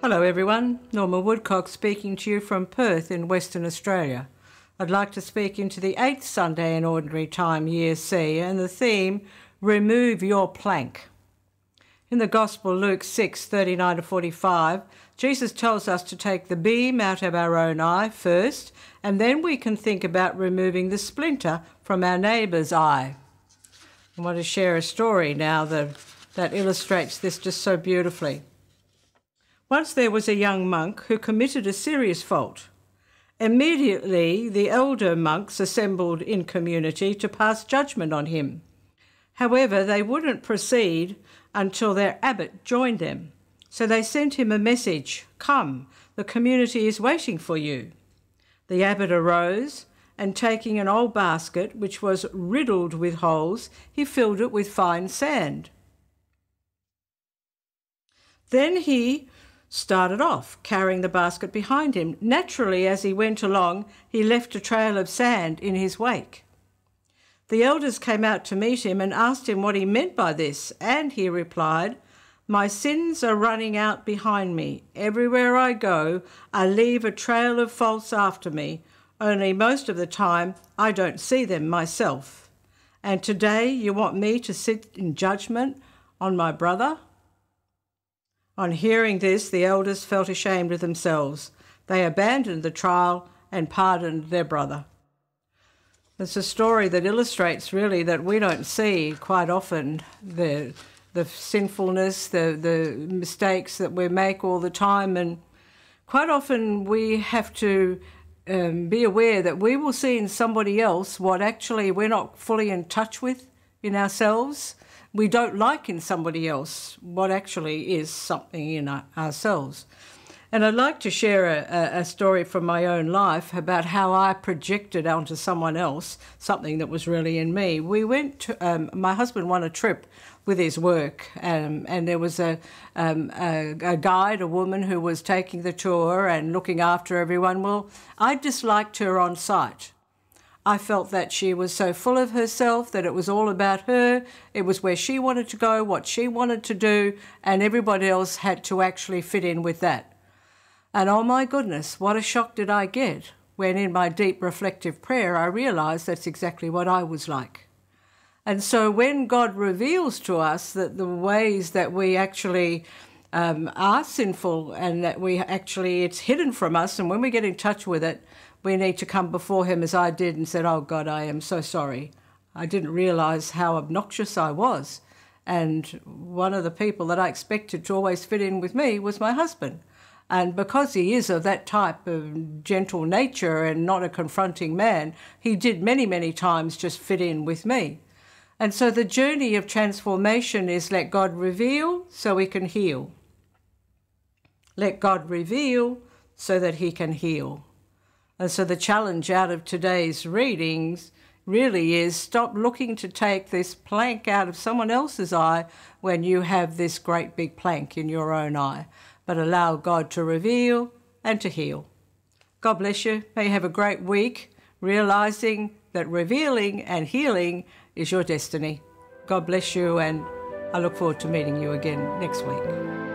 Hello everyone, Norma Woodcock speaking to you from Perth in Western Australia. I'd like to speak into the 8th Sunday in Ordinary Time, Year C, and the theme, Remove Your Plank. In the Gospel, Luke 6:39-45, Jesus tells us to take the beam out of our own eye first, and then we can think about removing the splinter from our neighbour's eye. I want to share a story now that illustrates this just so beautifully. Once there was a young monk who committed a serious fault. Immediately, the elder monks assembled in community to pass judgment on him. However, they wouldn't proceed until their abbot joined them. So they sent him a message, "Come, the community is waiting for you." The abbot arose, and taking an old basket, which was riddled with holes, he filled it with fine sand. Then he started off, carrying the basket behind him. Naturally, as he went along, he left a trail of sand in his wake. The elders came out to meet him and asked him what he meant by this, and he replied, "My sins are running out behind me. Everywhere I go, I leave a trail of faults after me, only most of the time I don't see them myself. And today you want me to sit in judgment on my brother?" On hearing this, the elders felt ashamed of themselves. They abandoned the trial and pardoned their brother. It's a story that illustrates really that we don't see quite often the sinfulness, the mistakes that we make all the time, and quite often we have to be aware that we will see in somebody else what actually we're not fully in touch with in ourselves. We don't like in somebody else what actually is something in ourselves. And I'd like to share a story from my own life about how I projected onto someone else something that was really in me. We went to, my husband won a trip with his work, and there was a guide, a woman who was taking the tour and looking after everyone. Well, I disliked her on sight. I felt that she was so full of herself, that it was all about her. It was where she wanted to go, what she wanted to do, and everybody else had to actually fit in with that. And oh my goodness, what a shock did I get when in my deep reflective prayer I realised that's exactly what I was like. And so when God reveals to us that the ways that we actually are sinful and that it's hidden from us, and when we get in touch with it, we need to come before him as I did and said, "Oh God, I am so sorry. I didn't realise how obnoxious I was." And one of the people that I expected to always fit in with me was my husband. And because he is of that type of gentle nature and not a confronting man, he did many, many times just fit in with me. And so the journey of transformation is let God reveal so he can heal. Let God reveal so that he can heal. And so the challenge out of today's readings really is stop looking to take this plank out of someone else's eye when you have this great big plank in your own eye, but allow God to reveal and to heal. God bless you. May you have a great week, realising that revealing and healing is your destiny. God bless you, and I look forward to meeting you again next week.